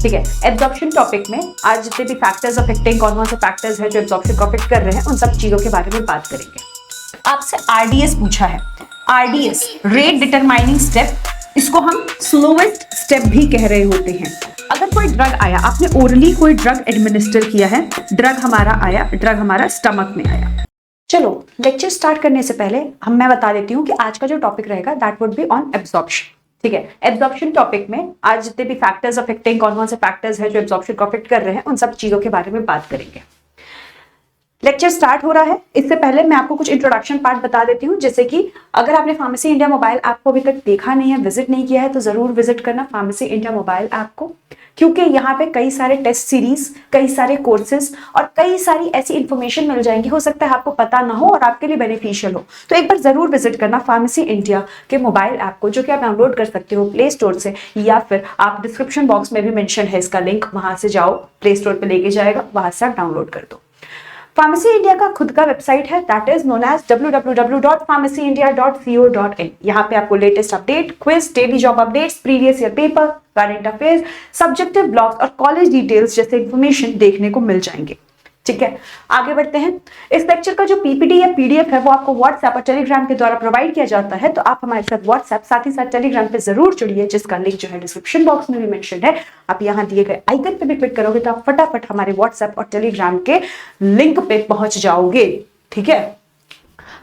ठीक है। Absorption topic में आज जितने भी फैक्टर्स अफेक्टिंग कौन से फैक्टर्स हैं जो एब्जॉर्प्शन को अफेक्ट कर रहे हैं उन सब चीजों के बारे में बात करेंगे। आपसे आरडीएस पूछा है। आरडीएस रेट डिटरमाइनिंग स्टेप, इसको हम स्लोएस्ट स्टेप भी कह रहे होते हैं। अगर कोई ड्रग आया, आपने ओरली कोई ड्रग एडमिनिस्टर किया है, ड्रग हमारा आया, ड्रग हमारा स्टमक में आया। चलो लेक्चर स्टार्ट करने से पहले मैं बता देती हूँ कि आज का जो टॉपिक रहेगा that would be on absorption. ठीक है। एब्जॉर्प्शन टॉपिक में आज जितने भी फैक्टर्स अफेक्टिंग कौन से फैक्टर्स हैं जो एब्जॉर्प्शन को अफेक्ट कर रहे हैं उन सब चीजों के बारे में बात करेंगे। लेक्चर स्टार्ट हो रहा है, इससे पहले मैं आपको कुछ इंट्रोडक्शन पार्ट बता देती हूँ। जैसे कि अगर आपने फार्मेसी इंडिया मोबाइल ऐप को अभी तक देखा नहीं है, विजिट नहीं किया है, तो जरूर विजिट करना फार्मेसी इंडिया मोबाइल ऐप को, क्योंकि यहाँ पे कई सारे टेस्ट सीरीज, कई सारे कोर्सेज और कई सारी ऐसी इंफॉर्मेशन मिल जाएंगी। हो सकता है आपको पता ना हो और आपके लिए बेनिफिशियल हो, तो एक बार जरूर विजिट करना फार्मेसी इंडिया के मोबाइल ऐप को, जो कि आप डाउनलोड कर सकते हो प्ले स्टोर से, या फिर आप डिस्क्रिप्शन बॉक्स में भी मेंशन है इसका लिंक, वहां से जाओ, प्ले स्टोर पे लेके जाएगा, वहां से आप डाउनलोड कर दो। फार्मेसी इंडिया का खुद का वेबसाइट है, that is known as www.pharmacyindia.co.in। यहाँ पे आपको latest update, quiz, daily job updates, previous year paper, current affairs, subjective blogs और कॉलेज डिटेल्स जैसे इंफॉर्मेशन देखने को मिल जाएंगे। ठीक है, आगे बढ़ते हैं। इस लेक्चर का जो पीपीटी या पीडीएफ है वो आपको व्हाट्सएप और टेलीग्राम के द्वारा प्रोवाइड किया जाता है, तो आप हमारे साथ व्हाट्सएप साथ ही साथ टेलीग्राम पे जरूर जुड़िए, जिसका लिंक जो है डिस्क्रिप्शन बॉक्स में भी मेंशन है। आप यहाँ दिए गए आइकन पे भी क्लिक करोगे तो आप फटाफट हमारे व्हाट्सएप और टेलीग्राम के लिंक पे पहुंच जाओगे। ठीक है।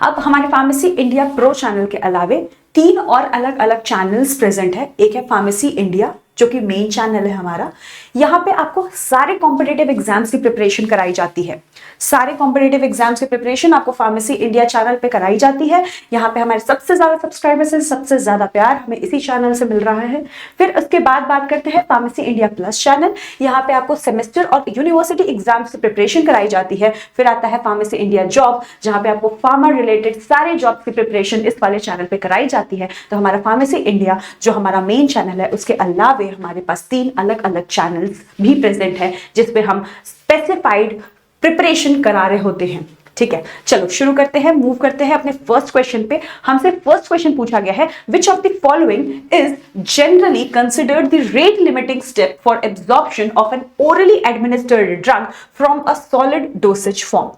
अब हमारे फार्मेसी इंडिया प्रो चैनल के अलावे 3 और अलग अलग चैनल्स प्रेजेंट है। एक है फार्मेसी इंडिया, जो कि मेन चैनल है हमारा। यहाँ पे आपको सारे कॉम्पिटिटिव एग्जाम्स की प्रिपरेशन कराई जाती है। सारे कॉम्पिटिटिव एग्जाम्स की प्रिपरेशन आपको फार्मेसी इंडिया चैनल पे कराई जाती है। यहाँ पे हमारे सबसे ज्यादा सब्सक्राइबर्स हैं, सबसे ज्यादा प्यार हमें इसी चैनल से मिल रहा है। फिर उसके बाद बात करते हैं फार्मेसी इंडिया प्लस चैनल। यहाँ पे आपको सेमेस्टर और यूनिवर्सिटी एग्जाम्स की प्रिपरेशन कराई जाती है। फिर आता है फार्मेसी इंडिया जॉब, जहाँ पे आपको फार्मा रिलेटेड सारे जॉब की प्रिपरेशन इस वाले चैनल पे कराई जाती है। तो हमारा फार्मेसी इंडिया जो हमारा मेन चैनल है, उसके अलावे हमारे पास 3 अलग अलग चैनल्स भी प्रेजेंट है, जिसपे हम स्पेसिफाइड प्रिपरेशन करा रहे होते हैं। ठीक है, चलो शुरू करते हैं, मूव करते हैं अपने फर्स्ट क्वेश्चन पे। हमसे फर्स्ट क्वेश्चन पूछा गया है, which of the following is generally considered the rate limiting step for absorption of an orally administered drug from a solid dosage form.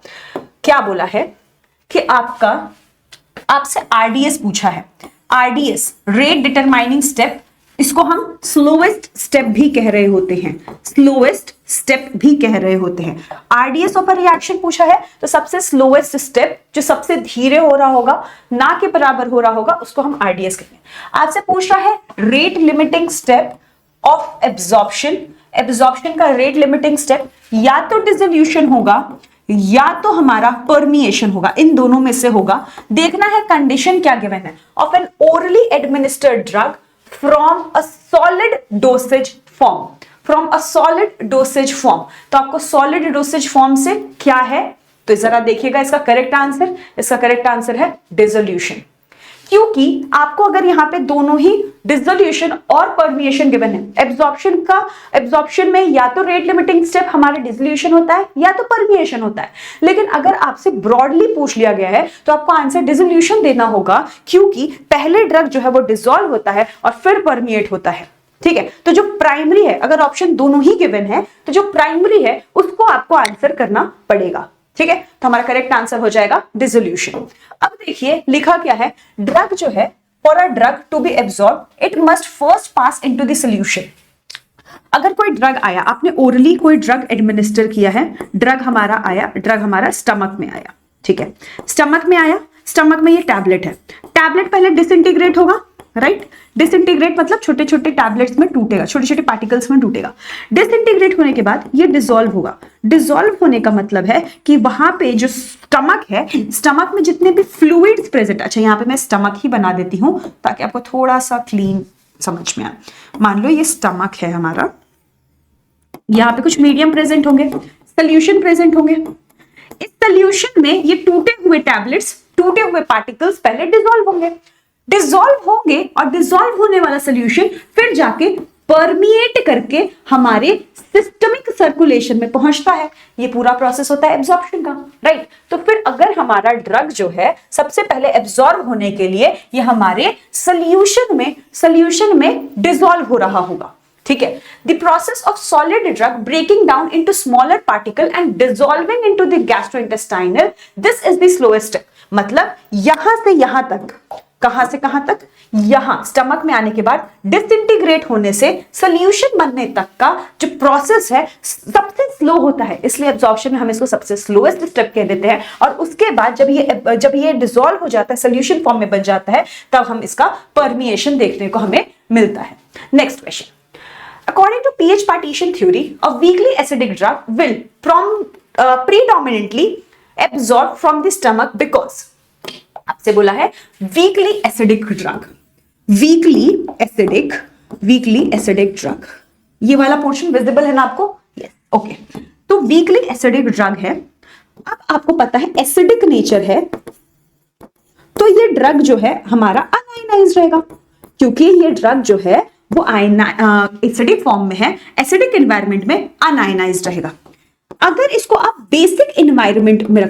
क्या बोला है कि आपसे आरडीएस पूछा है। आरडीएस रेट डिटरमाइनिंग स्टेप, इसको हम स्लोएस्ट स्टेप भी कह रहे होते हैं, स्लोएस्ट स्टेप भी कह रहे होते हैं। आरडीएस ऑफ रिएक्शन पूछा है, तो सबसे स्लोएस्ट स्टेप जो सबसे धीरे हो रहा होगा, ना के बराबर हो रहा होगा, उसको हम आरडीएस कहते हैं। आपसे पूछ रहा है rate limiting step of absorption. Absorption का रेट लिमिटिंग स्टेप या तो डिसोल्यूशन होगा या तो हमारा परमिएशन होगा, इन दोनों में से होगा। देखना है कंडीशन क्या गिवन है, of an orally administered drug from a solid dosage form, from a solid dosage form. तो आपको सॉलिड डोसेज फॉर्म से क्या है, तो जरा देखिएगा इसका करेक्ट आंसर। इसका करेक्ट आंसर है डिसोल्यूशन, क्योंकि आपको अगर यहाँ पे दोनों ही डिसोल्यूशन और परमिएशन गिवन है, एब्जॉर्प्शन में या तो रेट लिमिटिंग स्टेप हमारा डिसोल्यूशन होता है या तो परमिएशन होता है। लेकिन अगर आपसे ब्रॉडली पूछ लिया गया है तो आपको आंसर डिसोल्यूशन देना होगा, क्योंकि पहले ड्रग जो है वो डिसॉल्व होता है और फिर परमिएट होता है। ठीक है, तो जो प्राइमरी है, अगर ऑप्शन दोनों ही गिवन है तो जो प्राइमरी है उसको आपको आंसर करना पड़ेगा। ठीक है, तो हमारा करेक्ट आंसर हो जाएगा डिसोल्यूशन। अब देखिए लिखा क्या है, ड्रग जो है, for a drug to be absorb it must first pass into the solution. अगर कोई ड्रग आया, आपने ओरली कोई ड्रग एडमिनिस्टर किया है, ड्रग हमारा आया, ड्रग हमारा स्टमक में आया। ठीक है, स्टमक में आया, स्टमक में ये टैबलेट है, टैबलेट पहले डिसइंटीग्रेट होगा, राइट। डिसइंटीग्रेट मतलब छोटे छोटे टैबलेट्स में टूटेगा, छोटे छोटे पार्टिकल्स में टूटेगा। डिसइंटीग्रेट होने के बाद ये डिसॉल्व होगा। डिसॉल्व होने का मतलब है कि वहां पे जो स्टमक है, स्टमक में जितने भी फ्लूइड्स प्रेजेंट, अच्छा यहाँ पे मैं स्टमक ही बना देती हूं ताकि आपको थोड़ा सा क्लीन समझ में आए। मान लो ये स्टमक है हमारा, यहाँ पे कुछ मीडियम प्रेजेंट होंगे, सोल्यूशन प्रेजेंट होंगे। इस सोल्यूशन में ये टूटे हुए टैबलेट्स, टूटे हुए पार्टिकल्स पहले डिसॉल्व होंगे, डिसॉल्व होंगे और डिसॉल्व होने वाला सोल्यूशन फिर जाके परमिएट करके हमारे सिस्टमिक सर्कुलेशन में पहुंचता है। ये पूरा प्रोसेस होता है एब्जॉर्प्शन का, राइट। तो फिर अगर हमारा ड्रग जो है सबसे पहले एब्जॉर्ब होने के लिए ये हमारे सोल्यूशन में डिसॉल्व हो रहा होगा, ठीक है। The process of solid drug breaking down into smaller particle and dissolving into the gastrointestinal, this is the slowest. मतलब यहां से यहां तक, कहां से कहां तक, यहां स्टमक में आने के बाद डिसइंटीग्रेट होने से सोल्यूशन बनने तक का जो प्रोसेस है सबसे स्लो होता है, इसलिए एब्जॉर्प्शन में हम इसको सबसे स्लोएस्ट स्टेप कह देते हैं। और उसके बाद जब ये डिसॉल्व हो जाता है, सोल्यूशन फॉर्म में बन जाता है, तब हम इसका परमिएशन देखने को हमें मिलता है। Next question, according to pH partition theory, a weakly acidic drug will predominantly absorb from the stomach because, आपसे बोला है weakly acidic drug, weakly acidic drug, ये वाला पोर्शन विजिबल है ना आपको? Yes, okay. तो weakly acidic drug है, अब आपको पता है एसिडिक नेचर है, तो ये ड्रग जो है हमारा अनआयनाइज्ड रहेगा, क्योंकि ये ड्रग जो है वो एसिडिक फॉर्म में है, एसिडिक एनवायरनमेंट में अनआयनाइज्ड रहेगा। अगर इसको आप बेसिक एनवायरनमेंट में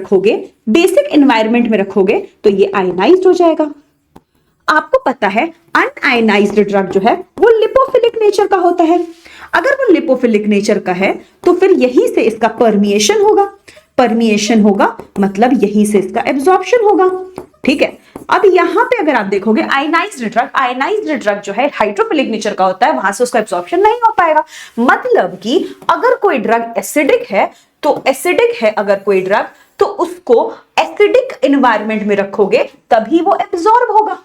रखोगे तो ये आयनाइज्ड हो जाएगा। आपको पता है अनआयनाइज्ड ड्रग जो है वो लिपोफिलिक नेचर का होता है। अगर वो लिपोफिलिक नेचर का है तो फिर यहीं से इसका परमिएशन होगा, मतलब यहीं से इसका एब्जॉर्प्शन होगा, ठीक है। अब यहां पे अगर आप देखोगे आयनाइज्ड ड्रग जो है हाइड्रोफिलिक नेचर का होता है, वहां से उसका एब्जॉर्प्शन नहीं हो पाएगा। मतलब कि अगर कोई ड्रग एसिडिक है अगर कोई ड्रग, तो उसको एसिडिक एनवायरनमेंट में रखोगे तभी वो एब्जॉर्ब होगा,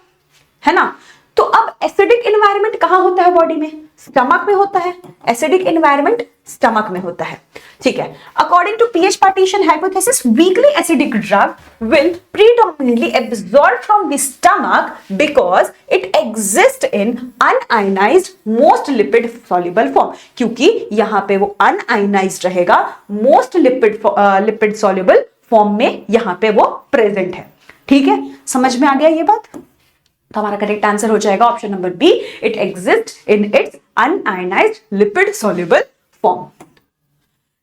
है ना। तो अब एसिडिक एनवायरनमेंट कहां होता है बॉडी में? स्टमक में होता है। एसिडिक एनवायरनमेंट स्टमक में होता है, ठीक है। According to pH partition hypothesis, weakly acidic drug will predominantly absorb from the stomach because it exist in unionized most lipid soluble form, क्योंकि यहां पे वो अनआयनाइज्ड रहेगा, मोस्ट लिपिड सॉल्युबल फॉर्म में यहां पे वो प्रेजेंट है, ठीक है। समझ में आ गया ये बात? तो हमारा करेक्ट आंसर हो जाएगा option number B, it exist in its unionized lipid soluble form.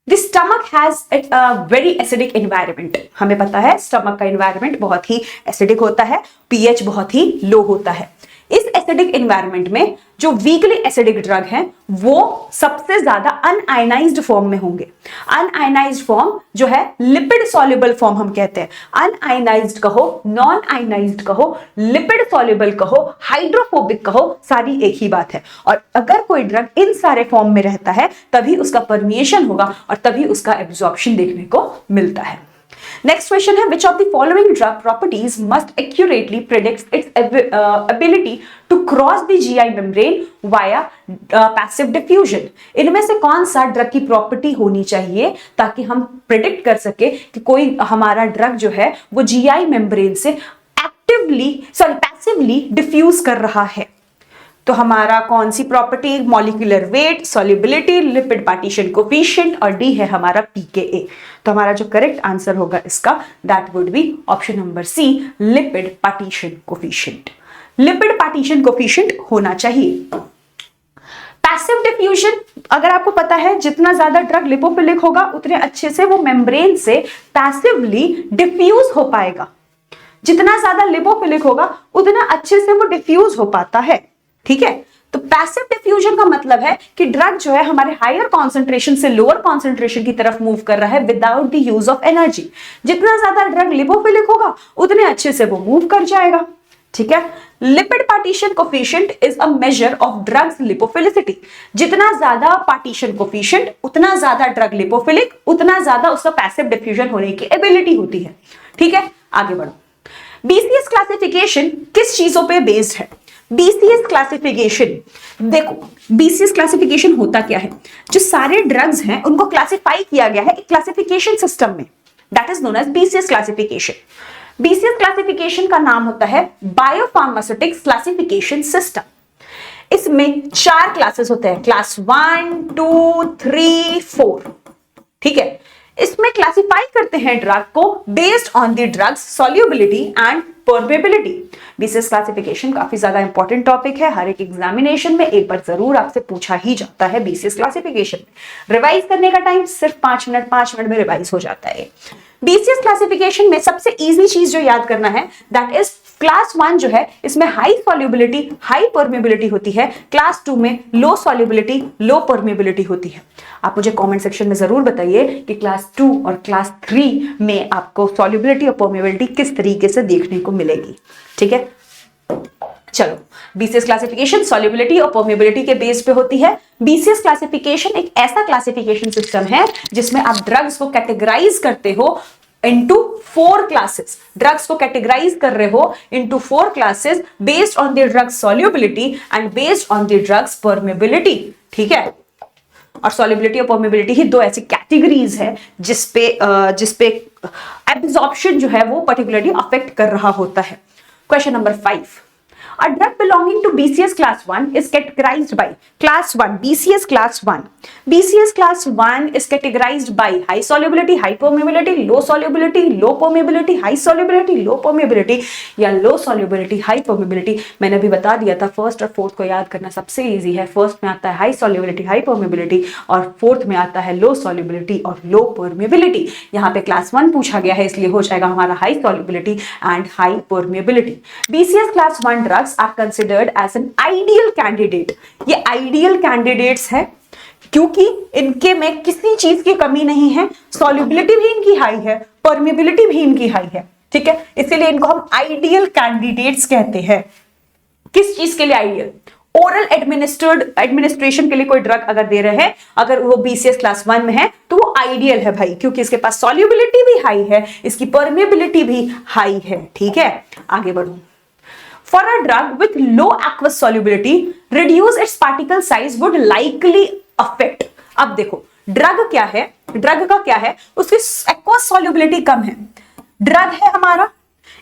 The stomach has a very acidic environment, हमें पता है स्टमक का एनवायरनमेंट बहुत ही एसिडिक होता है, पीएच बहुत ही लो होता है। इस एसिडिक एनवायरनमेंट में जो वीकली एसिडिक ड्रग है वो सबसे ज्यादा अनआयनाइज्ड फॉर्म में होंगे। अनआयनाइज्ड फॉर्म जो है लिपिड सॉल्युबल फॉर्म हम कहते हैं। अनआयनाइज्ड कहो, नॉन आयनाइज्ड कहो, लिपिड सॉल्युबल कहो, हाइड्रोफोबिक कहो, सारी एक ही बात है। और अगर कोई ड्रग इन सारे फॉर्म में रहता है तभी उसका परमिएशन होगा और तभी उसका एब्जॉर्प्शन देखने को मिलता है। नेक्स्ट क्वेश्चन है, which of the following drug properties must accurately predict its ability to cross the GI membrane via passive diffusion? इनमें से कौन सा ड्रग की प्रॉपर्टी होनी चाहिए ताकि हम प्रिडिक्ट कर सके कि कोई हमारा ड्रग जो है वो GI मेम्ब्रेन से पैसिवली डिफ्यूज कर रहा है? तो हमारा कौन सी property? Molecular weight, solubility, lipid partition coefficient, और डी है हमारा pKa। तो हमारा जो करेक्ट आंसर होगा इसका, that would be option number C, lipid partition coefficient. Lipid partition coefficient होना चाहिए। पैसिव डिफ्यूजन, अगर आपको पता है जितना ज्यादा ड्रग लिपोफिलिक होगा उतने अच्छे से वो मेम्ब्रेन से पैसिवली डिफ्यूज हो पाएगा। जितना ज्यादा लिपोफिलिक होगा उतना अच्छे से वो डिफ्यूज हो पाता है, ठीक है। तो पैसिव डिफ्यूजन का मतलब है कि ड्रग जो है हमारे हायर कॉन्सेंट्रेशन से लोअर कॉन्सेंट्रेशन की तरफ मूव कर रहा है without the use of energy. जितना ज्यादा ड्रग लिपोफिलिक होगा उतने अच्छे से वो मूव कर जाएगा, ठीक है। Lipid partition coefficient is a measure of drugs lipophilicity. जितना ज्यादा पार्टीशन कोफिशिएंट उतना ज्यादा ड्रग लिपोफिलिक, उतना ज्यादा उसका पैसिव डिफ्यूजन होने की एबिलिटी होती है, ठीक है। आगे बढ़ो। बीसीएस क्लासिफिकेशन किस चीजों पे बेस्ड है? बीसीएस क्लासिफिकेशन, देखो बीसीएस क्लासिफिकेशन होता क्या है, जो सारे ड्रग्स हैं उनको क्लासिफाई किया गया है एक क्लासिफिकेशन सिस्टम में, that is known as BCS classification. BCS classification का नाम होता है बायोफार्मास्यूटिक्स क्लासिफिकेशन सिस्टम। इसमें 4 क्लासेस होते हैं, क्लास 1, 2, 3, 4, ठीक है। इसमें क्लासिफाई करते हैं ड्रग को based on the drugs solubility and permeability. BCS classification काफी ज्यादा इंपॉर्टेंट टॉपिक है, हर एक एग्जामिनेशन में एक बार जरूर आपसे पूछा ही जाता है बीसीएस क्लासिफिकेशन में। रिवाइज करने का टाइम सिर्फ 5 मिनट में रिवाइज हो जाता है। बीसीएस क्लासिफिकेशन में सबसे इजी चीज जो याद करना है दैट इज क्लास 1 जो है इसमें हाई सॉल्युबिलिटी हाई परमेबिलिटी होती है, क्लास 2 में लो सॉल्युबिलिटी लो परमेबिलिटी होती है। आप मुझे कमेंट सेक्शन में जरूर बताइए कि क्लास 2 और क्लास 3 में आपको सॉल्युबिलिटी और परमेबिलिटी किस तरीके से देखने को मिलेगी। ठीक है, चलो बीसीएस क्लासिफिकेशन सॉल्युबिलिटी और परमेबिलिटी के बेस पे होती है। बीसीएस क्लासिफिकेशन एक ऐसा क्लासिफिकेशन सिस्टम है जिसमें आप ड्रग्स को कैटेगराइज करते हो into 4 classes। ड्रग्स को कैटेगराइज कर रहे हो into 4 classes based on their drug solubility and based on their drugs permeability। ठीक है, और सॉल्युबिलिटी और परमेबिलिटी ही दो ऐसी कैटेगरीज है जिसपे एब्जॉर्प्शन जो है वो पर्टिकुलरली अफेक्ट कर रहा होता है। Question number 5, a drug belonging to BCS class 1 is categorized by class 1 BCS class 1 BCS class 1 is categorized by high solubility high permeability low solubility low permeability high solubility low permeability या low solubility high permeability। मैंने अभी बता दिया था first और fourth को याद करना सबसे इजी है। फर्स्ट में आता है हाई solubility high permeability और फोर्थ में आता है low solubility और low permeability। यहाँ पे क्लास 1 पूछा गया है इसलिए हो जाएगा हमारा high solubility and high permeability। BCS class 1 drugs are considered as an ideal candidate। ये आइडियल कैंडिडेट्स है क्योंकि इनके में किसी चीज की कमी नहीं है, सॉल्युबिलिटी भी इनकी हाई है, परमेबिलिटी भी इनकी हाई है। ठीक है, इसीलिए इनको हम आइडियल कैंडिडेट्स कहते हैं। किस चीज के लिए आइडियल? ओरल एडमिनिस्ट्रेशन के लिए कोई ड्रग अगर दे रहे हैं, अगर वो बीसीएस क्लास 1 में है तो वो आइडियल है भाई, क्योंकि इसके पास सॉल्युबिलिटी भी हाई है, इसकी परमेबिलिटी भी हाई है। ठीक है, आगे बढ़ो। For a drug with low aqueous solubility, reduce its particle size would likely affect। अब देखो ड्रग क्या है, ड्रग का क्या है, उसकी एक्वस सॉल्युबिलिटी कम है। ड्रग है हमारा,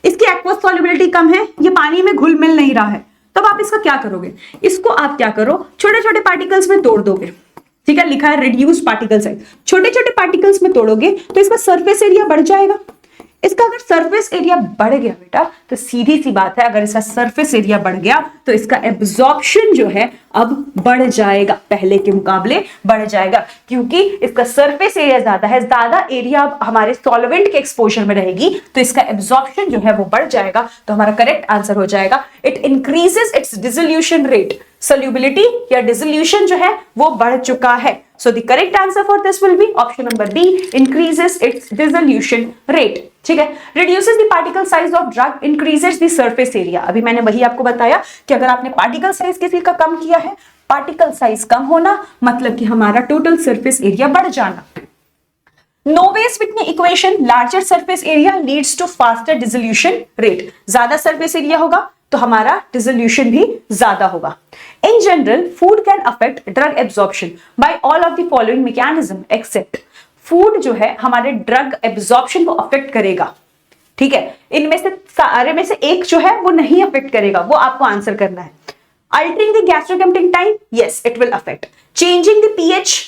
इसकी एक्वस सॉल्युबिलिटी कम है, ये पानी में घुल मिल नहीं रहा है, तब आप इसका क्या करोगे? इसको आप क्या करो, छोटे छोटे पार्टिकल्स में तोड़ दोगे। ठीक है, लिखा है रिड्यूस्ड पार्टिकल साइज, छोटे छोटे पार्टिकल्स में तोड़ोगे तो इसका सरफेस एरिया बढ़ जाएगा। इसका अगर सरफेस एरिया बढ़ गया बेटा तो सीधी सी बात है, अगर इसका सरफेस एरिया बढ़ गया तो इसका एब्जॉर्प्शन जो है अब बढ़ जाएगा, पहले के मुकाबले बढ़ जाएगा, क्योंकि इसका सरफेस एरिया ज्यादा है, ज्यादा एरिया अब हमारे सॉल्वेंट के एक्सपोजर में रहेगी तो इसका एब्जॉर्प्शन जो है वो बढ़ जाएगा। तो हमारा करेक्ट आंसर हो जाएगा it increases it's dissolution rate. Solubility या डिसोल्यूशन जो है वो बढ़ चुका है। So the correct answer for this will be option number B, increases its dissolution rate। ठीक है, reduces the particle size of drug, increases the surface area। अभी मैंने वही आपको बताया कि अगर आपने पार्टिकल साइज किसी का कम किया है, पार्टिकल साइज कम होना मतलब कि हमारा टोटल सरफेस एरिया बढ़ जाना। Nobel-Whitney equation, larger surface area leads to faster dissolution rate। ज्यादा सरफेस एरिया होगा तो हमारा डिसोल्यूशन भी ज्यादा होगा। In general food can affect drug absorption by all of the following mechanism except. Food जो है हमारे ड्रग एब्जॉर्प्शन को अफेक्ट करेगा। ठीक है, इनमें से सारे में से एक जो है वो नहीं अफेक्ट करेगा, वो आपको आंसर करना है। Altering the gastric emptying time, yes it will affect. Changing the pH,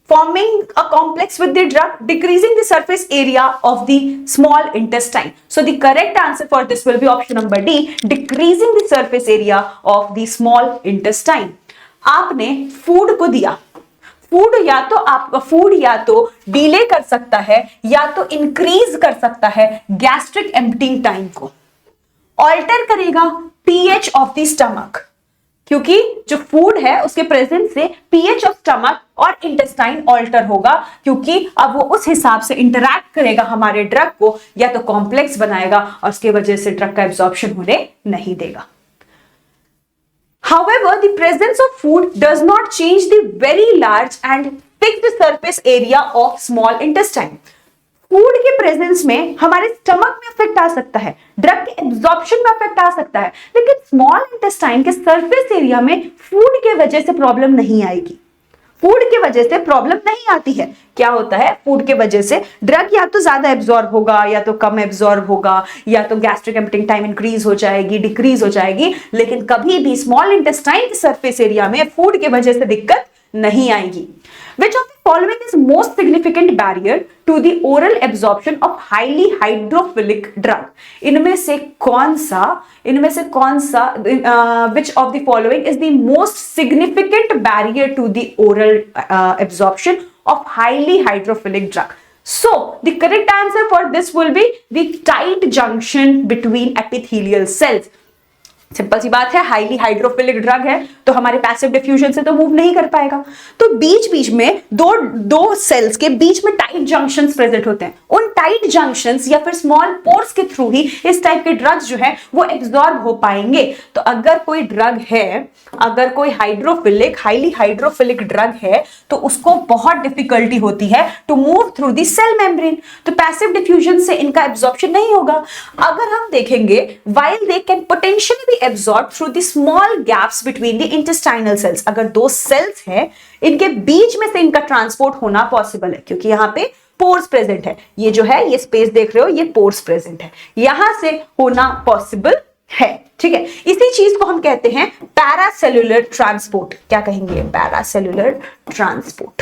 forming a complex with the drug, decreasing the surface area of the small intestine। So the correct answer for this will be option number D, decreasing the surface area of the small intestine। आपने food को दिया, food या तो आपका food या तो delay कर सकता है या तो इंक्रीज कर सकता है गैस्ट्रिक एम्प्टिंग टाइम को, ऑल्टर करेगा पीएच ऑफ द स्टमक, क्योंकि जो फूड है उसके प्रेजेंस से पीएच ऑफ स्टमक और इंटेस्टाइन ऑल्टर होगा, क्योंकि अब वो उस हिसाब से इंटरैक्ट करेगा हमारे ड्रग को, या तो कॉम्प्लेक्स बनाएगा और उसके वजह से ड्रग का एब्जॉर्प्शन होने नहीं देगा। However, the presence of food does not change the very large and fixed surface area of small intestine। Food के प्रेजेंस में हमारे स्टमक में इफेक्ट आ सकता है, ड्रग के एब्जॉर्प्शन में इफेक्ट आ सकता है, लेकिन स्मॉल इंटेस्टाइन के सरफेस एरिया में फूड के वजह से प्रॉब्लम नहीं आएगी। फूड की वजह से प्रॉब्लम नहीं आती है। क्या होता है, फूड के वजह से ड्रग या तो ज्यादा एब्जॉर्ब होगा या तो कम एब्जॉर्ब होगा, या तो गैस्ट्रिक एम्प्टिंग टाइम इंक्रीज हो जाएगी, डिक्रीज हो जाएगी, लेकिन कभी भी स्मॉल इंटेस्टाइन के सरफेस एरिया में फूड के वजह से दिक्कत नहीं आएगी। Which of the following is most significant barrier to the oral absorption of highly hydrophilic drug? इनमें से कौन सा which of the following is the most significant barrier to the oral absorption of highly hydrophilic drug? So the correct answer for this will be the tight junction between epithelial cells. Simple सी बात है, highly hydrophilic drug है तो हमारे passive diffusion से तो move नहीं कर पाएगा, तो बीच बीच में दो सेल्स के बीच में टाइट जंक्शंस प्रेजेंट होते हैं। उन टाइट जंक्शंस या फिर स्मॉल पोर्स के थ्रू ही इस टाइप के ड्रग्स जो है वो एब्जॉर्ब हो पाएंगे। तो अगर कोई ड्रग है, अगर कोई हाइड्रोफिलिक, हाईली हाइड्रोफिलिक ड्रग है तो उसको बहुत डिफिकल्टी होती है to move through the cell membrane, तो पैसिव डिफ्यूजन से इनका एब्जॉर्प्शन नहीं होगा। अगर हम देखेंगे while they can potentially be absorb through the small gaps between the intestinal cells, अगर दो सेल्स हैं इनके बीच में से इनका ट्रांसपोर्ट होना पॉसिबल है, क्योंकि यहां पे पोर्स प्रेजेंट है। ये जो है ये स्पेस देख रहे हो, ये पोर्स प्रेजेंट है, यहां से होना पॉसिबल है। ठीक है, इसी चीज को हम कहते हैं पैरासेल्युलर ट्रांसपोर्ट। क्या कहेंगे? Paracellular transport.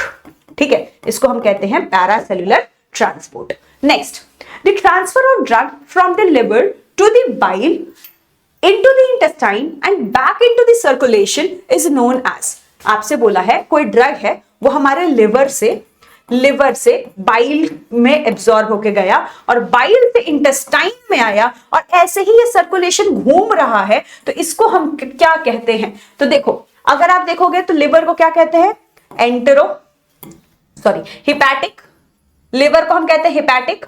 ठीक है, इसको हम कहते हैं paracellular transport. Next, the transfer of drug from the liver to the bile into the intestine and back into the circulation is known as, आपसे बोला है कोई ड्रग है वो हमारे लिवर से बाइल में एब्जॉर्ब होके गया और बाइल से इंटेस्टाइन में आया और ऐसे ही ये सर्कुलेशन घूम रहा है, तो इसको हम क्या कहते हैं? तो देखो, अगर आप देखोगे तो लिवर को क्या कहते हैं? हिपैटिक। लिवर को हम कहते हैं हिपैटिक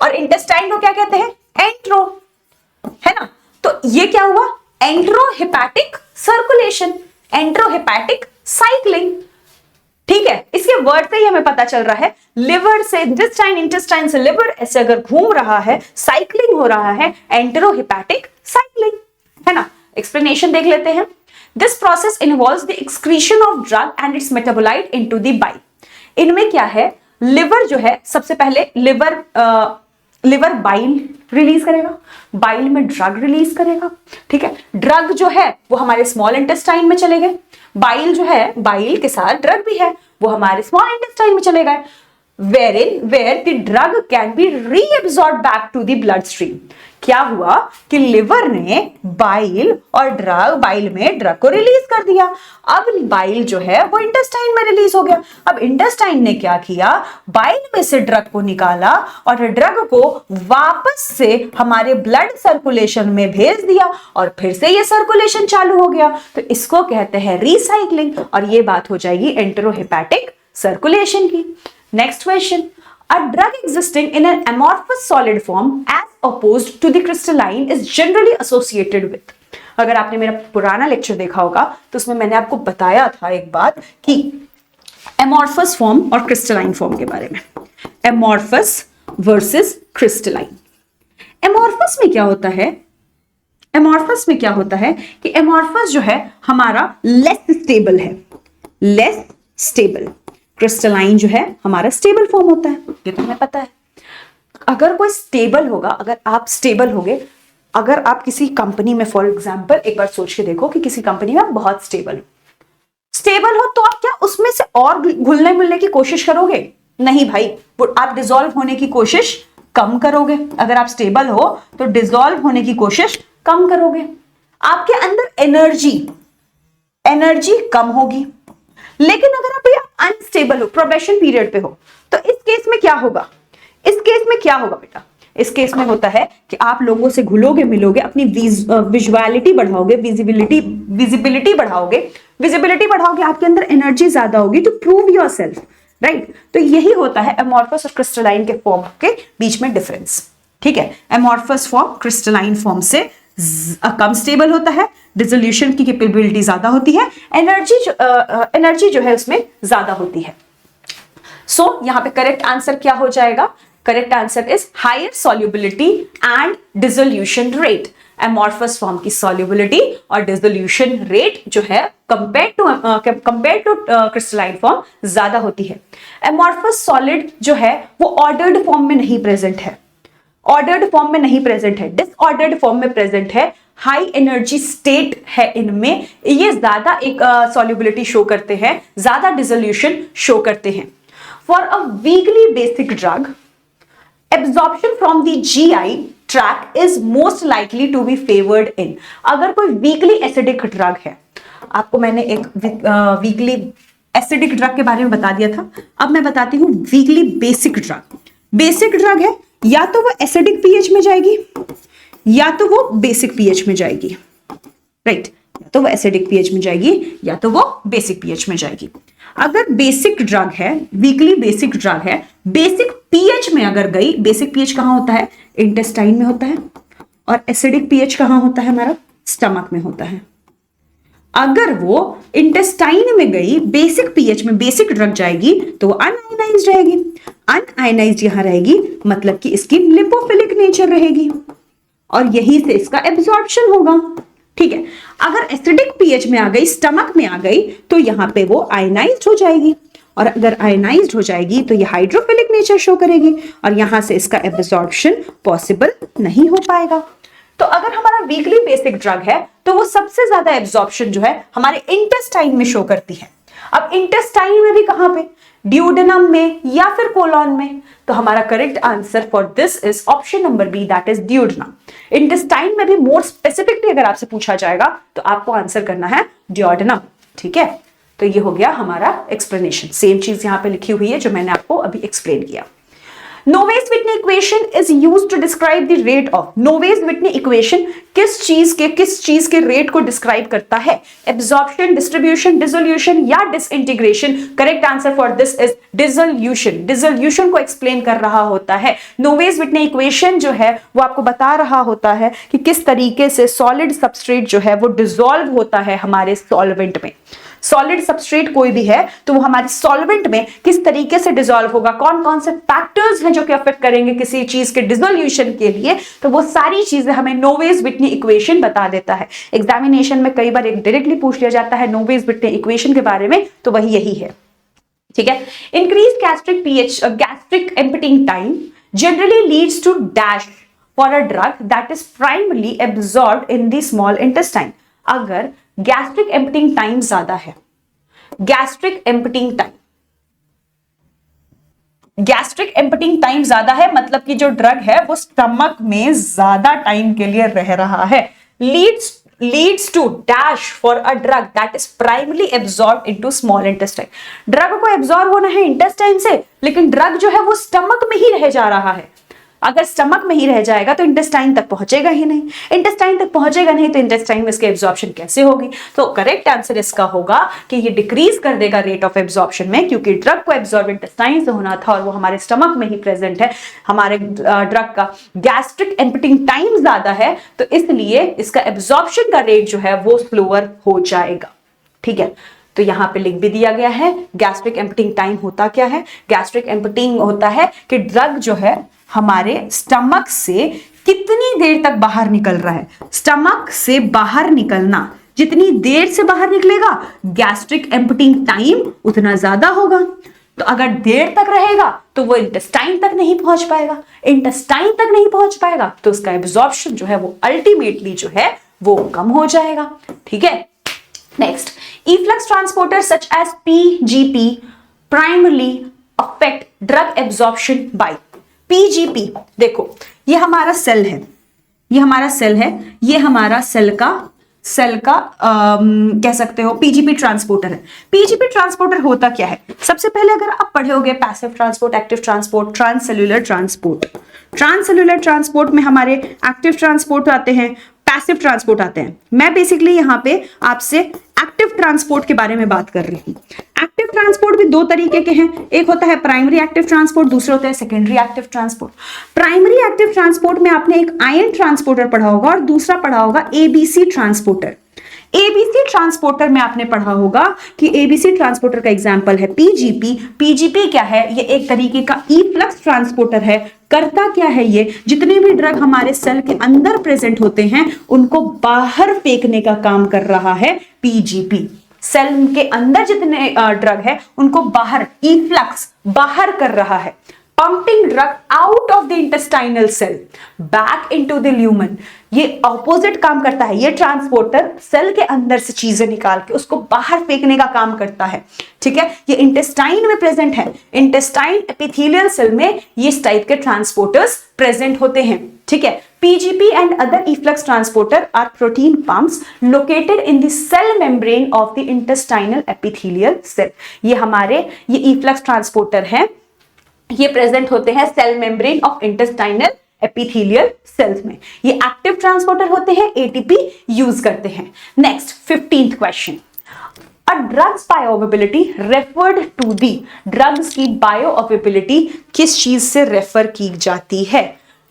और इंटेस्टाइन को क्या कहते हैं? एंट्रो, है ना? तो ये क्या हुआ? एंट्रोहिपैटिक सर्कुलेशन, एंट्रोहिपैटिक साइक्लिंग। ठीक है, इसके वर्ड से ही हमें पता चल रहा है लिवर से इंटेस्टाइन, इंटेस्टाइन से लिवर, ऐसे अगर घूम रहा है, साइक्लिंग हो रहा है, एंट्रोहिपैटिक साइक्लिंग, है ना? एक्सप्लेनेशन देख लेते हैं। This process involves the excretion of drug and it's metabolite into the bile. इनमें क्या है? लिवर जो है, सबसे पहले लिवर बाइल रिलीज करेगा, बाइल में ड्रग रिलीज करेगा। ठीक है, ड्रग जो है वो हमारे स्मॉल इंटेस्टाइन में चले गए, बाइल जो है, बाइल के साथ ड्रग भी है, वो हमारे स्मॉल इंटेस्टाइन में चले गए। where the drug can be reabsorbed back to the bloodstream। क्या हुआ कि लिवर ने बाइल में ड्रग को रिलीज कर दिया। अब बाइल जो है वो इंटेस्टाइन में रिलीज हो गया। अब इंटेस्टाइन ने क्या किया? बाइल में से ड्रग को निकाला और ड्रग को वापस से हमारे ब्लड सर्कुलेशन में भेज दिया और फिर से ये सर्कुलेशन चालू हो गया। तो इसको कहते हैं रिसाइक्लिंग और ये बात हो जाएगी एंटेरोहेपेटिक सर्कुलेशन की। Next question. A drug existing in an amorphous solid form as opposed to the crystalline is generally associated with। अगर आपने मेरा पुराना लेक्चर देखा होगा तो उसमें मैंने आपको बताया था एक बात कि amorphous form और crystalline form के बारे में। amorphous versus crystalline। amorphous में क्या होता है? amorphous में क्या होता है कि amorphous जो है हमारा less stable है, less stable। क्रिस्टलाइन जो है हमारा स्टेबल फॉर्म होता है, ये तो हमें पता है। अगर कोई स्टेबल होगा, अगर आप स्टेबल होगे, अगर आप किसी कंपनी में, फॉर एग्जांपल एक बार सोच के देखो कि किसी कंपनी में आप बहुत स्टेबल हो तो आप क्या उसमें से और घुलने मिलने की कोशिश करोगे? नहीं भाई, आप डिसॉल्व होने की कोशिश कम करोगे। अगर आप स्टेबल हो तो डिसॉल्व होने की कोशिश कम करोगे। आपके अंदर एनर्जी कम होगी। लेकिन अगर आप अनस्टेबल हो, प्रोबेशन पीरियड पे हो, तो इस केस में क्या होगा? बेटा, इस केस में होता है कि आप लोगों से घुलोगे मिलोगे, अपनी विजुअलिटी बढ़ाओगे, विजिबिलिटी बढ़ाओगे, आपके अंदर एनर्जी ज्यादा होगी टू प्रूव योरसेल्फ, राइट? तो यही होता है एमॉर्फस और क्रिस्टलाइन के फॉर्म के बीच में डिफरेंस। ठीक है, एमॉर्फस फॉर्म क्रिस्टलाइन फॉर्म से कम स्टेबल होता है, डिसोल्यूशन की कैपेबिलिटी ज्यादा होती है, एनर्जी जो है उसमें ज्यादा होती है। सो यहां पे करेक्ट आंसर क्या हो जाएगा? Correct answer is higher solubility and dissolution rate. Amorphous form की सॉल्युबिलिटी और डिसोल्यूशन रेट जो है कंपेयर टू क्रिस्टलाइन फॉर्म ज्यादा होती है। एमॉर्फस सॉलिड जो है वो ऑर्डर्ड फॉर्म में नहीं प्रेजेंट है, डिसऑर्डर्ड फॉर्म में प्रेजेंट है। हाई एनर्जी स्टेट है इनमें, ये ज्यादा एक सॉल्युबिलिटी शो करते हैं, ज्यादा डिसोल्यूशन शो करते हैं। For a weakly basic drug, absorption from the GI tract is most likely to be favoured in. अगर कोई वीकली एसिडिक ड्रग है, आपको मैंने एक वीकली एसिडिक ड्रग के बारे में बता दिया था। अब मैं बताती हूं weekly basic drug. Basic drug है या तो वो एसिडिक पीएच में जाएगी या तो वो बेसिक पीएच में जाएगी, राइट। या तो वो एसिडिक पीएच में जाएगी या तो वो बेसिक पीएच में जाएगी। अगर बेसिक ड्रग है, वीकली बेसिक ड्रग है, बेसिक पीएच में अगर गई, बेसिक पीएच कहां होता है? इंटेस्टाइन में होता है। और एसिडिक पीएच कहां होता है? हमारा स्टमक में होता है। अगर वो इंटेस्टाइन में गई, बेसिक पीएच में बेसिक ड्रग जाएगी तो वो अनआयनाइज्ड रहेगी। अनआयनाइज्ड यहां रहेगी मतलब कि इसकी लिपोफिलिक नेचर रहेगी और यहीं से इसका एब्जॉर्प्शन होगा, ठीक है। अगर एसिडिक पीएच में आ गई, स्टमक में आ गई, तो यहां पे वो आयनाइज्ड हो जाएगी और अगर आयनाइज्ड हो जाएगी तो ये हाइड्रोफिलिक नेचर शो करेगी और यहां से इसका एब्जॉर्प्शन पॉसिबल नहीं हो पाएगा। तो अगर हमारा वीकली बेसिक ड्रग है तो वो सबसे ज्यादा एब्जॉर्प्शन जो है हमारे इंटेस्टाइन में शो करती है। अब इंटेस्टाइन में भी कहां पे? ड्यूडेनम में या फिर कोलॉन में। तो हमारा correct answer for this is option number B, that is duodenum. Intestine में भी मोर स्पेसिफिकली अगर आपसे पूछा जाएगा तो आपको आंसर करना है ड्यूडेनम, ठीक है। तो ये हो गया हमारा एक्सप्लेनेशन। सेम चीज यहां पे लिखी हुई है जो मैंने आपको अभी एक्सप्लेन किया। Noyes Whitney equation is used to describe the rate of. Noyes Whitney equation किस चीज के रेट को डिस्क्राइब करता है? एब्जॉर्प्शन, डिस्ट्रीब्यूशन, डिसोल्यूशन या disintegration. Correct answer for this is dissolution. Dissolution को एक्सप्लेन कर रहा होता है। नोवेस-विटनी इक्वेशन जो है वो आपको बता रहा होता है कि किस तरीके से सॉलिड सबस्ट्रेट जो है वो डिसॉल्व होता है हमारे सॉल्वेंट में। सॉलिड सबस्ट्रेट कोई भी है तो वो हमारे सॉल्वेंट में किस तरीके से डिसॉल्व होगा, कौन कौन से फैक्टर्स हैं जो कि अफेक्ट करेंगे किसी चीज के डिसोल्यूशन के लिए, तो वो सारी चीजें हमें नोवेस-विटनी इक्वेशन बता देता है। एग्जामिनेशन में कई बार डायरेक्टली पूछ लिया जाता है नोवेस-विटनी इक्वेशन के बारे में, तो वही यही है, ठीक है। Increase gastric pH, gastric emptying time generally leads to dash for a drug that is primarily absorbed in the small intestine. अगर गैस्ट्रिक एम्पटिंग टाइम ज्यादा है, गैस्ट्रिक एम्पटिंग टाइम ज्यादा है मतलब कि जो ड्रग है वो स्टमक में ज्यादा टाइम के लिए रह रहा है। Leads to dash for a drug that is primarily absorbed into small intestine. Drug को एब्सॉर्ब होना है इंटेस्टाइन से, लेकिन ड्रग जो है वो स्टमक में ही रह जा रहा है। अगर स्टमक में ही रह जाएगा तो इंटेस्टाइन तक पहुंचेगा ही नहीं। इंटेस्टाइन तक पहुंचेगा नहीं तो इंटेस्टाइन में इसके एब्जॉर्प्शन कैसे होगी? तो करेक्ट आंसर इसका होगा कि ये डिक्रीज कर देगा रेट ऑफ एब्जॉर्प्शन में, क्योंकि ड्रग को एब्जॉर्ब इंटेस्टाइन से होना था और वो हमारे स्टमक में ही प्रेजेंट है। हमारे ड्रग का गैस्ट्रिक एम्पटिंग टाइम ज्यादा है तो इसलिए इसका एब्जॉर्प्शन का रेट जो है वो स्लोअर हो जाएगा, ठीक है। तो यहां पे लिख भी दिया गया है गैस्ट्रिक एम्पटिंग टाइम होता क्या है। गैस्ट्रिक एम्पटिंग होता है कि ड्रग जो है हमारे स्टमक से कितनी देर तक बाहर निकल रहा है। स्टमक से बाहर निकलना, जितनी देर से बाहर निकलेगा गैस्ट्रिक एम्पटिंग टाइम उतना ज्यादा होगा। तो अगर देर तक रहेगा तो वो इंटेस्टाइन तक नहीं पहुंच पाएगा। इंटेस्टाइन तक नहीं पहुंच पाएगा तो उसका एब्जॉर्प्शन जो है वो अल्टीमेटली जो है वो कम हो जाएगा, ठीक है। Next, efflux transporters such as PGP primarily affect drug absorption by PGP। देखो ये हमारा सेल है, ये हमारा सेल है, ये हमारा सेल का कह सकते हो पीजीपी ट्रांसपोर्टर है। पीजीपी ट्रांसपोर्टर होता क्या है? सबसे पहले अगर आप पढ़े होगे passive transport, active transport, transcellular transport. Transcellular transport में हमारे एक्टिव ट्रांसपोर्ट आते हैं, पैसिव ट्रांसपोर्ट आते हैं। मैं बेसिकली यहाँ पे आपसे एक्टिव ट्रांसपोर्ट के बारे में बात कर रही हूँ। एक्टिव ट्रांसपोर्ट भी दो तरीके के हैं, एक होता है प्राइमरी एक्टिव ट्रांसपोर्ट, दूसरा होता है secondary active transport. Primary active transport में आपने एक आयन ट्रांसपोर्टर पढ़ा होगा और दूसरा पढ़ा होगा एबीसी ट्रांसपोर्टर। एबीसी ट्रांसपोर्टर में आपने पढ़ा होगा कि एबीसी ट्रांसपोर्टर का एग्जांपल है पीजीपी। पीजीपी क्या है? ये एक तरीके का इफ्लक्स ट्रांसपोर्टर है। करता क्या है ये? जितने भी ड्रग हमारे सेल के अंदर प्रेजेंट होते हैं उनको बाहर फेंकने का काम कर रहा है पीजीपी। सेल के अंदर जितने ड्रग है उनको बाहर, इफ्लक्स बाहर कर रहा है। Pumping drug out of the intestinal cell back into the lumen. ये ऑपोजिट काम करता है। ये ट्रांसपोर्टर सेल के अंदर से चीजें निकाल के उसको बाहर फेंकने का काम करता है, ठीक है। ये इंटेस्टाइन में प्रेजेंट है। इंटेस्टाइन एपिथेलियल सेल में ये इस टाइप के ट्रांसपोर्टर्स प्रेजेंट होते हैं। ठीक है। PGP and other efflux transporter are protein pumps located in the cell membrane of the intestinal epithelial cell. ये इफ्लक्स ट्रांसपोर्टर हैं, ये प्रेजेंट होते हैं cell membrane of intestinal epithelial cells में। ये एक्टिव ट्रांसपोर्टर होते हैं, एटीपी यूज करते हैं। Next 15th question, a drug's bioavailability referred to the, drug's की बायोअवेबिलिटी किस चीज से रेफर की जाती है?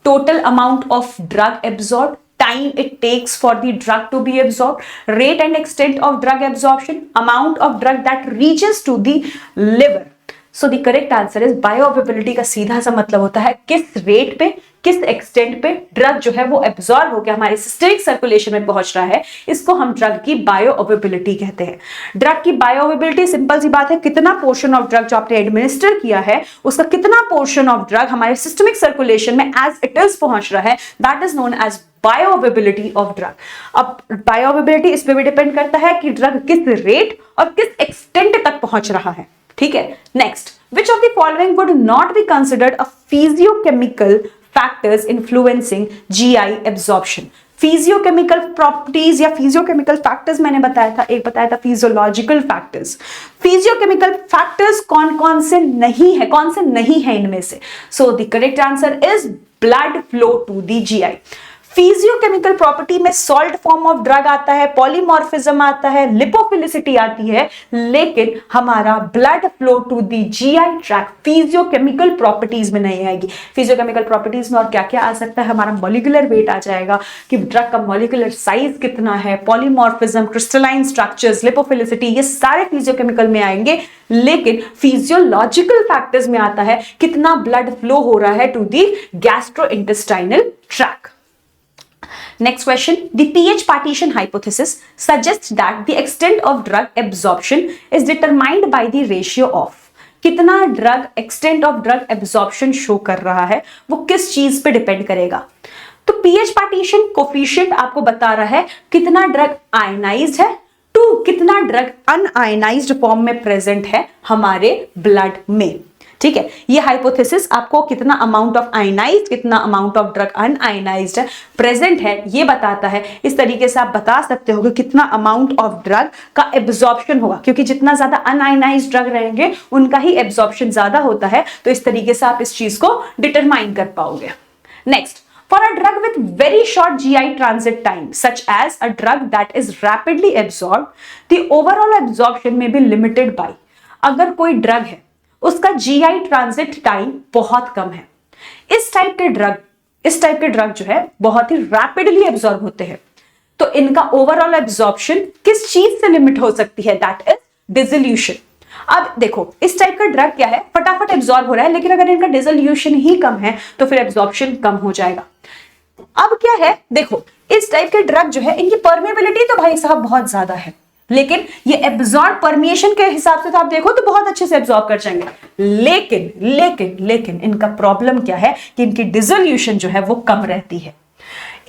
Total amount of drug absorb, time it takes for the drug to be absorbed, rate and extent of drug absorption, amount of drug that reaches to the liver. So the correct answer is बायोअवेबिलिटी का सीधा सा मतलब होता है किस rate पे, किस extent पे ड्रग जो है वो एब्जॉर्ब होकर हमारे सिस्टमिक सर्कुलेशन में पहुंच रहा है, इसको हम ड्रग की बायोअवेबिलिटी कहते हैं। ड्रग की बायोअवेबिलिटी सिंपल सी बात है, कितना पोर्शन ऑफ ड्रग जो आपने एडमिनिस्टर किया है उसका कितना पोर्शन ऑफ ड्रग हमारे सिस्टमिक सर्कुलेशन में एज इट इज पहुंच रहा है, that is known as bioavailability of drug. अब बायोअवेबिलिटी इस पे भी डिपेंड करता है कि ड्रग किस रेट और किस एक्सटेंट तक पहुंच रहा है, ठीक है। Next, which of the following would not be considered a physiochemical factors influencing GI absorption? Physiochemical properties या फिजियोकेमिकल फैक्टर्स मैंने बताया था, एक बताया था फिजियोलॉजिकल फैक्टर्स। फिजियोकेमिकल फैक्टर्स कौन कौन से नहीं है इनमें से? So the correct answer is blood flow to the GI. Physiochemical property में सॉल्ट फॉर्म ऑफ ड्रग आता है, पॉलीमॉर्फिज्म आता है, लिपोफिलिसिटी आती है, लेकिन हमारा blood flow to the GI tract physiochemical properties में नहीं आएगी। फिजियोकेमिकल प्रॉपर्टीज में और क्या क्या आ सकता है? हमारा मॉलिक्यूलर वेट आ जाएगा कि ड्रग का मॉलिक्यूलर साइज कितना है, पॉलीमॉर्फिज्म, क्रिस्टलाइन स्ट्रक्चर्स, लिपोफिलिसिटी, ये सारे फिजियोकेमिकल में आएंगे, लेकिन फिजियोलॉजिकल फैक्टर्स में आता है कितना ब्लड फ्लो हो रहा है to the gastrointestinal tract. Next question, the pH partition hypothesis suggests that the extent of drug absorption is determined by the ratio of, कितना drug extent of drug absorption show कर रहा है वो किस चीज पे डिपेंड करेगा? तो pH पार्टीशन कोफिशिएंट आपको बता रहा है कितना ड्रग आयनाइज्ड है टू कितना ड्रग अनआयनाइज्ड फॉर्म में प्रेजेंट है हमारे ब्लड में, ठीक है। ये हाइपोथेसिस आपको कितना अमाउंट ऑफ आयनाइज्ड, कितना amount of drug un-ionised present है ये बताता है। इस तरीके से आप बता सकते हो कि कितना अमाउंट ऑफ ड्रग का एब्जॉर्प्शन होगा, क्योंकि जितना ज्यादा अनआयनाइज्ड ड्रग रहेंगे उनका ही एब्जॉर्प्शन ज्यादा होता है, तो इस तरीके से आप इस चीज को डिटरमाइन कर पाओगे। Next, for a drug with very short GI transit time such as a drug that is rapidly absorbed, the overall absorption may be limited by, अगर कोई ड्रग है उसका जीआई ट्रांजिट टाइम बहुत कम है, इस टाइप के ड्रग जो है बहुत ही रैपिडली एब्जॉर्ब होते हैं, तो इनका ओवरऑल एब्जॉर्प्शन किस चीज से लिमिट हो सकती है? That is dissolution. अब देखो इस टाइप का ड्रग क्या है, फटाफट एब्जॉर्ब हो रहा है, लेकिन अगर इनका डिसोल्यूशन ही कम है तो फिर एब्जॉर्प्शन कम हो जाएगा। अब क्या है, देखो इस टाइप के ड्रग जो है इनकी परमेबिलिटी तो भाई साहब बहुत ज्यादा है, लेकिन ये एब्जॉर्ब परमिएशन के हिसाब से तो आप देखो तो बहुत अच्छे से एब्जॉर्ब कर जाएंगे, लेकिन इनका प्रॉब्लम क्या है कि इनकी डिसोल्यूशन जो है वो कम रहती है।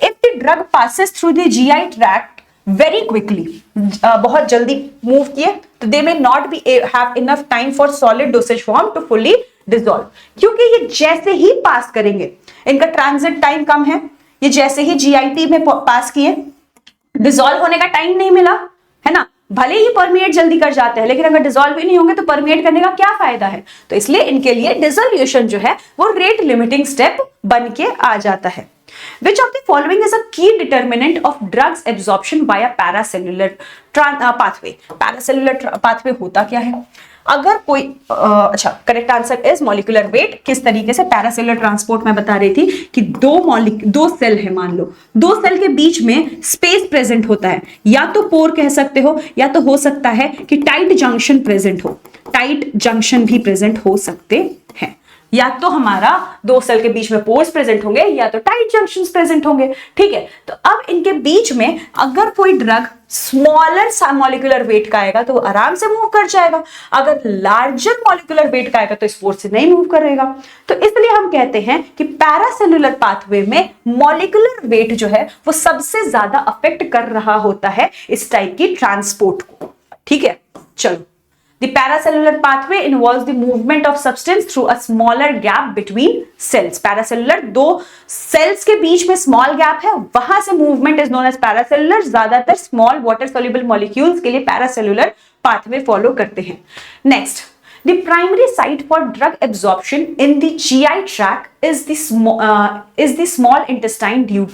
If the drug passes through the GI tract very quickly, बहुत जल्दी मूव किए, तो they may not be have enough time for solid dosage form to fully dissolve, क्योंकि ये जैसे ही पास करेंगे, इनका ट्रांजिट टाइम कम है, ये जैसे ही जीआईटी में पास किए, डिसॉल्व होने का टाइम नहीं मिला, है ना। भले ही परमिएट जल्दी कर जाते हैं, लेकिन अगर डिसॉल्व ही नहीं होंगे तो परमिएट करने का क्या फायदा है? तो इसलिए इनके लिए डिसोल्यूशन जो है वो रेट लिमिटिंग स्टेप बन के आ जाता है। Which of the following is a key determinant of drugs absorption via paracellular pathway? Paracellular pathway होता क्या है? अगर कोई correct answer is molecular weight. किस तरीके से? पैरासेलुलर ट्रांसपोर्ट में बता रही थी कि दो सेल है, मान लो दो सेल के बीच में स्पेस प्रेजेंट होता है, या तो पोर कह सकते हो या तो हो सकता है कि टाइट जंक्शन प्रेजेंट हो, टाइट जंक्शन भी प्रेजेंट हो सकते हैं, या तो हमारा दो सेल के बीच में पोर्स प्रेजेंट होंगे या तो टाइट जंक्शंस प्रेजेंट होंगे, ठीक है। तो अब इनके बीच में अगर कोई ड्रग स्मॉलर मॉलिक्यूलर वेट का आएगा तो आराम से मूव कर जाएगा, अगर लार्जर मॉलिक्यूलर वेट का आएगा तो इस फोर्स से नहीं मूव करेगा। तो इसलिए हम कहते हैं कि पैरासेलुलर पाथवे में मॉलिक्यूलर वेट जो है वो सबसे ज्यादा अफेक्ट कर रहा होता है इस टाइप की ट्रांसपोर्ट को, ठीक है। चलो The paracellular pathway involves the movement of substance through a smaller gap between cells. Paracellular, दो cells के बीच में small gap है, वहां से movement is known as paracellular. ज्यादातर small water soluble molecules के लिए paracellular pathway follow करते हैं. Next, the primary site for drug absorption in the GI tract is the small intestine due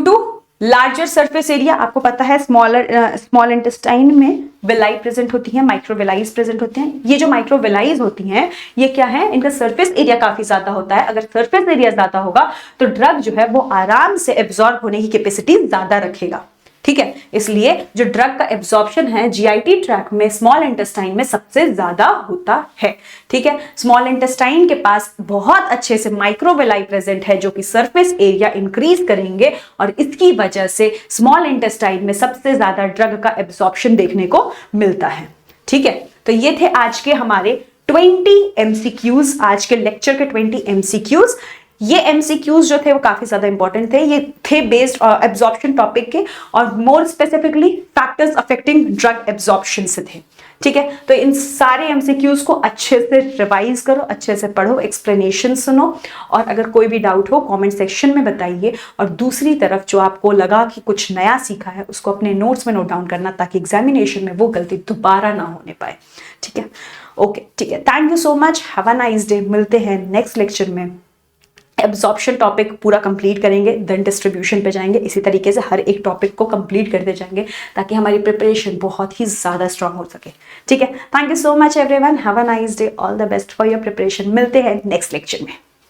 to larger surface area. आपको पता है small intestine में villi present होती है, माइक्रोविलाइज प्रेजेंट होते हैं. ये जो माइक्रोविलाइज होती हैं ये क्या है, इनका सरफेस एरिया काफी ज्यादा होता है. अगर सरफेस एरिया ज्यादा होगा तो ड्रग जो है वो आराम से एब्जॉर्ब होने की कैपेसिटी ज्यादा रखेगा. ठीक है, इसलिए जो ड्रग का एब्जॉर्प्शन है जीआईटी ट्रैक्ट में स्मॉल इंटेस्टाइन में सबसे ज्यादा होता है. ठीक है, स्मॉल इंटेस्टाइन के पास बहुत अच्छे से माइक्रोविलाई प्रेजेंट है जो कि सरफेस एरिया इंक्रीज करेंगे और इसकी वजह से स्मॉल इंटेस्टाइन में सबसे ज्यादा ड्रग का एब्जॉर्प्शन देखने को मिलता है. ठीक है, तो ये थे आज के हमारे 20 एमसीक्यूज, आज के लेक्चर के 20 एमसीक्यूज. ये एमसीक्यूज जो थे वो काफी ज्यादा इंपॉर्टेंट थे. ये थे बेस्ड एब्जॉर्प्शन टॉपिक के और more specifically factors affecting drug absorption से थे. ठीक है, तो इन सारे एमसीक्यूज को अच्छे से रिवाइज करो, अच्छे से पढ़ो, एक्सप्लेनेशन सुनो और अगर कोई भी डाउट हो कमेंट सेक्शन में बताइए. और दूसरी तरफ जो आपको लगा कि कुछ नया सीखा है उसको अपने नोट्स में नोट डाउन करना ताकि एग्जामिनेशन में वो गलती दोबारा ना होने पाए. ठीक है, ओके, ठीक है, thank you so much, have a nice day. मिलते हैं नेक्स्ट लेक्चर में. एब्जॉर्प्शन टॉपिक पूरा कंप्लीट करेंगे, देन डिस्ट्रीब्यूशन पे जाएंगे. इसी तरीके से हर एक टॉपिक को कंप्लीट करते जाएंगे ताकि हमारी प्रिपरेशन बहुत ही ज़्यादा स्ट्रांग हो सके. ठीक है, thank you so much everyone, have a nice day, all the best for your preparation. मिलते हैं नेक्स्ट लेक्चर में.